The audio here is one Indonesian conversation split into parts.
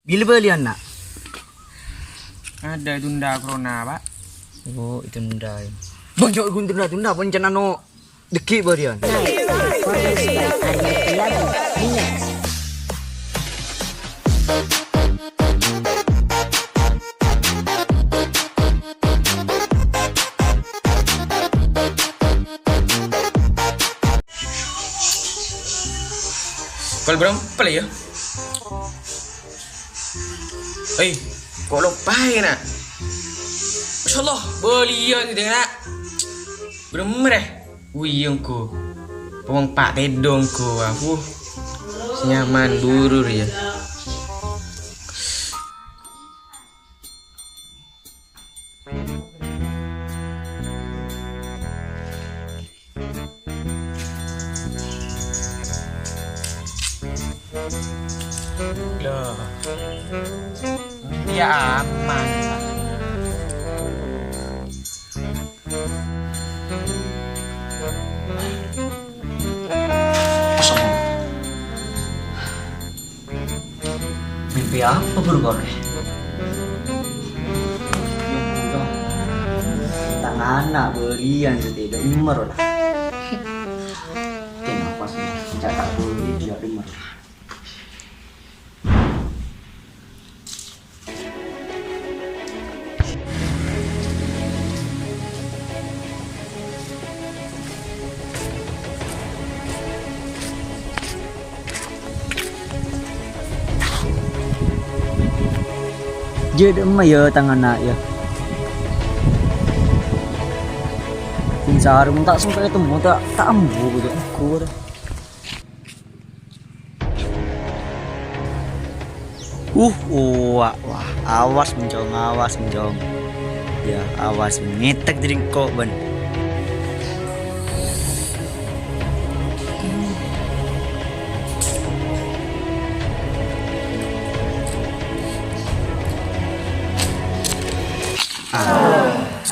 Bila belian nak? Ada tunda corona, Pak. Oh, itu tunda. Bonjok gun tunda bencana no deki belian. Kalau berapa lah ya? Kok lupain nak? Masya Allah, belian gitu nak. Bener deh. Wiyongku, pemang pak tedongku, aku senyaman burur ya. Loh, ya aman lah. Mimpi apa bergore? Tangan anak belian setidak demer lah. Kenapa sih? Catat beli tidak demer lah. Jadi mah ya tangan nak ya. Pinsar mun tak sampai ketemu tak ambu gitu ukur. Wah, awas menjong. Ya, awas ngetek diri kok ban.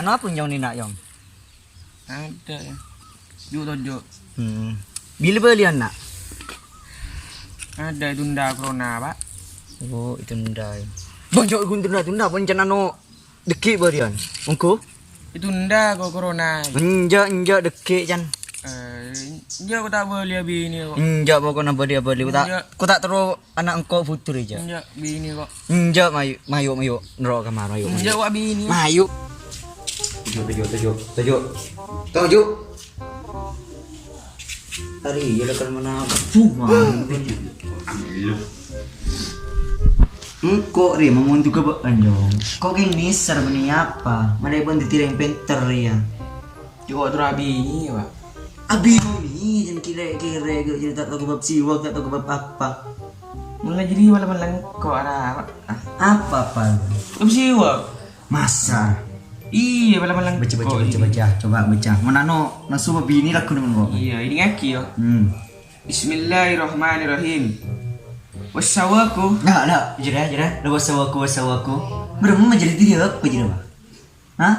Ano apa yang ni nak yang? Ada ya. Juk tojo. Bila belian nak? Ada tunda corona, Pak. Oh, itu tunda. Bonjok gun tunda bencana no deki belian. Engko? Itu tunda kok corona. Enjak deki jan. Enjak aku tak boleh bini kok. Enjak pokoknya beli. Ku tak terus anak engkau futur aja. Enjak bini kok. Enjak mayu nerok kamar mayu. Enjak wak bini. Mayu. Tujuh. Hari ya kan mana cuma. Kok ri memuntu ke anjong. Kok gini ser beni apa? Mana pun ditireng penter ya. Juga tu bini, Pak. Abi ni jangan kira jadi tak tahu kebab siwak, tak tahu kebab apa. Mulai jadi malam-malam kok ada Apa? kebab siwak. Masa? Iya, malam-malam. Baca. Coba baca. Mana no nasu babi ini laku dengan kau. Iya, ini ngaki yo. Bismillahirrahmanirrahim. Wassawaku. Nah, jera. Dah wassawaku. Berapa jadi dia apa jadi apa? Hah?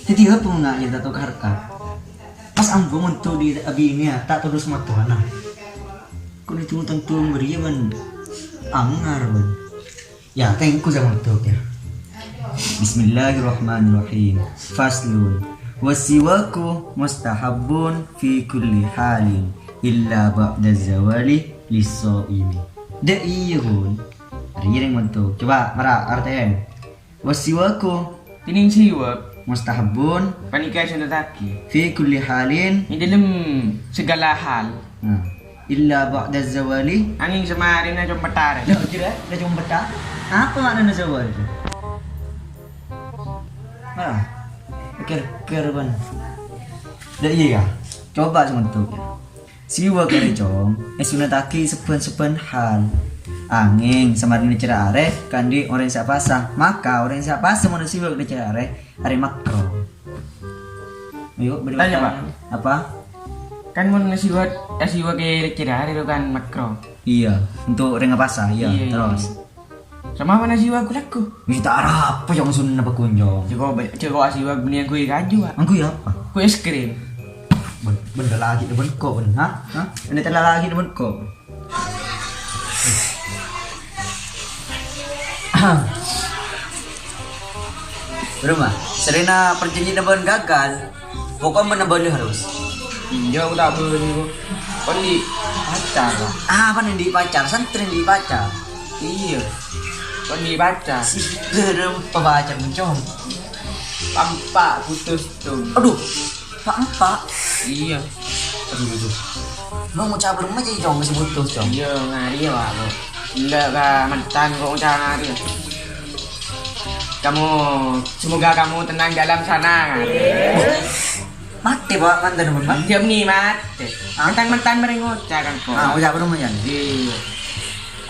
Jadi apa mengajar jadi tahu harta? Pas ambo untuk di abi ini ya, tak terus matu anak. Kau itu tentu beri ban angar ban. Ya, tengku sama tuh ya. Bismillahirrahmanirrahim. Faslun. Wasiwaku mustahabun fi kulli halin illa ba'da zawali lis-shaimi. Da iya hun. Hari yang mentuk. Coba marah artian. Wasiwaku Tining siwak. mustahabun Panikai sudah taki. fi kulli halin Ini dalam segala hal. illa ba'da zawali. Angin semarin na jom petare. Dah jera, dah jom betah. Apa makna zawal itu? Ker ban. Dah iya ya. Coba sementuk ya. Siwa kali com. Sunataki sepen hal. Angin samarin cara are kandi orang siapa sah. Maka orang siapa sah mana siwa kali cara are makro. Ayo beri Tanya, Pak. Apa? Kan mau siwak ke kira itu kan makro. Iya, untuk renga pasar. Iya, terus. Sama mana siwak aku laku. Wis tak arah apa yang sun apa kunjong. Coba siwak beli yang kue kaju, Pak. Angku ya apa? Kue es krim. Benda lagi depan kau ben, ha? Ini telah lagi depan kau. Berumah, Serena perjanjian naban gagal. Pokoknya menabali harus. Iya, aku tak boleh. Kon di pacar lah. Apa nih di pacar? Santri di pacar. Iya. Kon di pacar. Si berem pacar mencong. Pampak putus tuh. Aduh, pak. Iya. Aduh. Mau ngucap belum aja cong masih putus cong. Iya, ngari ya pak. Enggak kah mantan kok ucap ngari. Kamu semoga kamu tenang dalam sana. Mati pak mantan teman. Diam nih mati. Mantan merengut jangan kok. Ah, ngucap belum aja. Iya.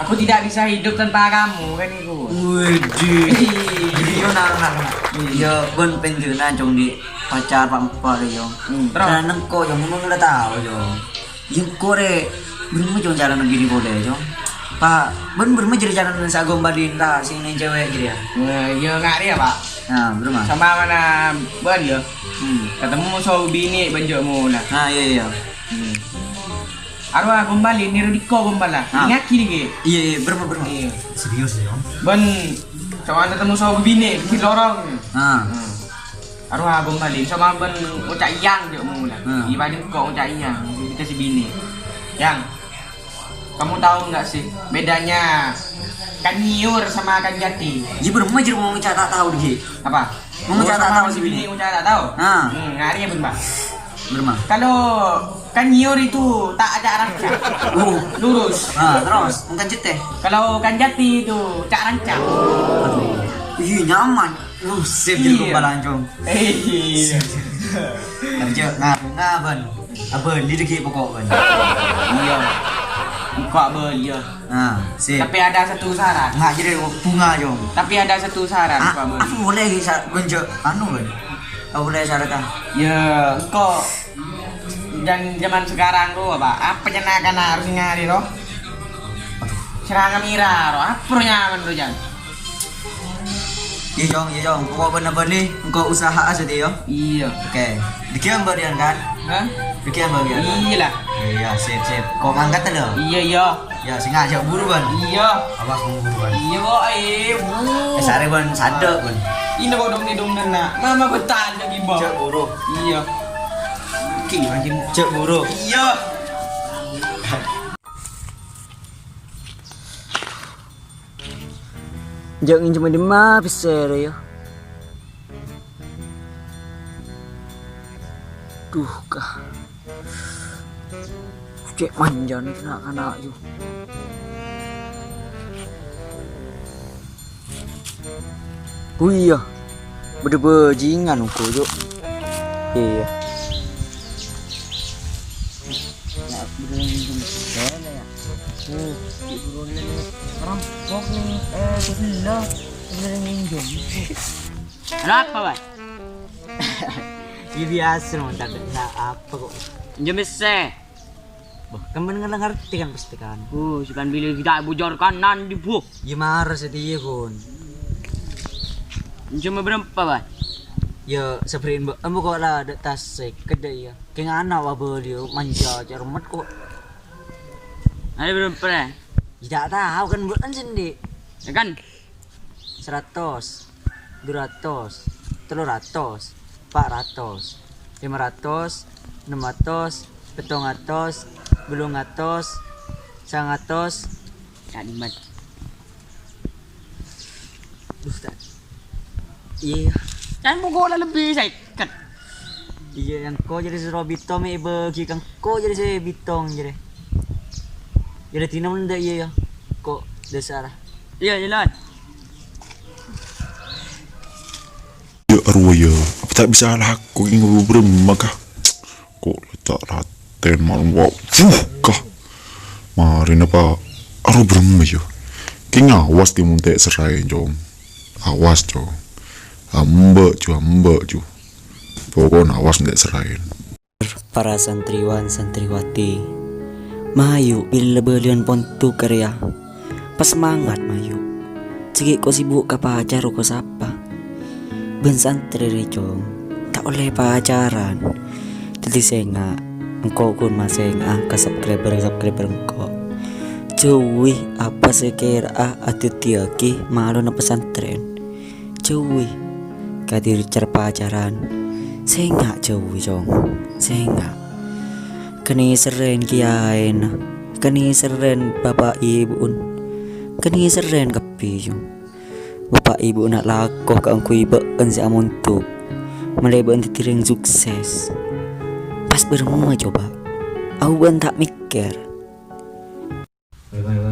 Aku tidak bisa hidup tanpa kamu kan itu. Widih. Iya nang. Iya ben penjena cong di pacar pak cong. Terus Dan nengko cong mau udah tahu cong. Yang kore belum cong jalan begini boleh cong. Pak, belum jadi jalan sa gombalin ta sini cewek gitu ya. iya ngari ya pak. Nah, belum ah. Sama mana ben ya. Ketemu so bini banjokmu lah. Nah, iya. Arwah gombali niru diko gombala. Ingat kiri ge. Iya, berapa. Iya. Serius ya. Ben sama ketemu so bini di lorong. Ah. Arwah gombali sama ben ucak yang jokmu lah. Ibadin kok ucak yang dikasih bini. Yang kamu tahu nggak sih bedanya kan nyiur sama kan jati? Ji belum aja mau ngucap tak tahu di. Apa? Mau ngucap tak tahu sih bini. Ucap tak tahu. Ah. Ngari ya ben Pak. Berma. Kalau kan nyiur itu tak ada rancang. Lurus. Ah, terus mungkin teh. Kalau kan jati itu cak rancang. Aduh. Ih, nyaman. Lu sip jadi gombalan cong. Iya. Kerja ngaban. Aben di deki pokok kan. Iya. Kok belia. Nah, sip. Tapi ada satu syarat. Nggak jadi bunga cong. Tapi ada satu syarat Kak Belia. Aku boleh gonjok anu kan. Aku boleh syarat ah. Ya, kok dan zaman sekarang tuh apa penyenakan harus ngari roh. Serangan mira roh. Apa nyaman tuh Jan? Iya jong. Pokok bener-bener engkau usaha aja deh yo. Iya. Oke. Dikirim bagian kan? Hah? Dikirim bagian. Iya lah. Iya, sip. Kau ngangkat lo? Iya. Ya sengaja buru ban. Iya. Awas kamu buru ban. Iya kok Sare ban sadek ban. Ini kok dong nak. Mama betal jadi bang. Cek buru. Iya. Ki makin Cek buru. iya. Jangan cuma di map sere yo. Duh kah. Cek manja nih kena ju. Oh iya. Berde-bejingan uko jo. Iya. Ya bener ya. Ibu rampok nih gila beneran minjem. Kenapa, Pak? Ya biasa mau tak ada apa kok. Minjem se. Bah, kan bener ngerti kan pasti kan. Sekan bila kita bujur kanan di buh. Ya marah setia kon. Minjem berapa, Pak? Ya seberin ambo kok lah ada tasik kedai ya. Kayak anak wabah dia manja cermat kok. Ada berapa ya? Tidak tahu kan bukan sendiri. Ya kan? 100, 200, 300, 400, 500, 600, 700, 800, 900, Kalimat. Duh, iya. Kan pokok lebih saya kat. Iya yang kau jadi suruh bitong bagi kang kau jadi saya bitong jadi. Jadi tina ndak iya ya. Kok dasar. Iya jalan. Ya arwah ya, apa tak bisa lah aku ingin bermakah. Kok letak raten malam wow, kah. Mari napa arwah bermak ya. Kayaknya awas di muntek serai jom. Awas jom. Ambek ju. Pokoknya awas muntek serai. Para santriwan santriwati. Mayu bila belian pontu karya. Pas semangat Mayu. Cik ko sibuk ka pacar ko sapa. Ben santri recong. Tak oleh pacaran. Jadi senga engkau kun maseng ka subscriber engkau. Cuy, apa sekira atu tiaki malu na pesantren. Cuy, kadir car pacaran. Senga cuy jong, senga. Kani seren kiain, kani seren bapak ibu, kani seren kapi jong. Bapak ibu nak lakoh ka angku iba kan si amuntu. Meleba anti tiring sukses. Pas bermula coba, aku kan tak mikir. Woi,